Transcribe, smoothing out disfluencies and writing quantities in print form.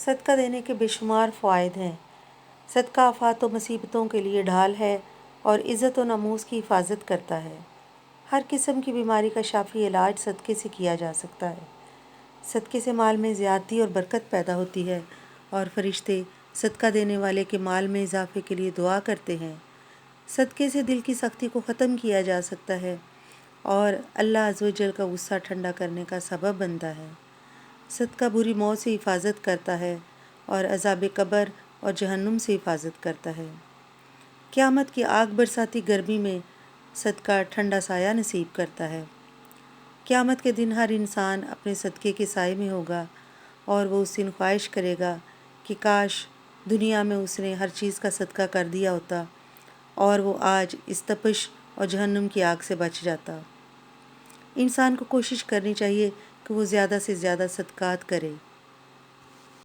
صدقہ دینے کے بے شمار فوائد ہیں۔ صدقہ آفات و مصیبتوں کے لیے ڈھال ہے اور عزت و ناموس کی حفاظت کرتا ہے۔ ہر قسم کی بیماری کا شافی علاج صدقے سے کیا جا سکتا ہے۔ صدقے سے مال میں زیادتی اور برکت پیدا ہوتی ہے اور فرشتے صدقہ دینے والے کے مال میں اضافے کے لیے دعا کرتے ہیں۔ صدقے سے دل کی سختی کو ختم کیا جا سکتا ہے اور اللہ عز و جل کا غصہ ٹھنڈا کرنے کا سبب بنتا ہے۔ صدقہ بری موت سے حفاظت کرتا ہے اور عذاب قبر اور جہنم سے حفاظت کرتا ہے۔ قیامت کی آگ برساتی گرمی میں صدقہ ٹھنڈا سایہ نصیب کرتا ہے۔ قیامت کے دن ہر انسان اپنے صدقے کے سائے میں ہوگا اور وہ اس دن خواہش کرے گا کہ کاش دنیا میں اس نے ہر چیز کا صدقہ کر دیا ہوتا اور وہ آج اس تپش اور جہنم کی آگ سے بچ جاتا۔ انسان کو کوشش کرنی چاہیے کہ وہ زیادہ سے زیادہ صدقات کرے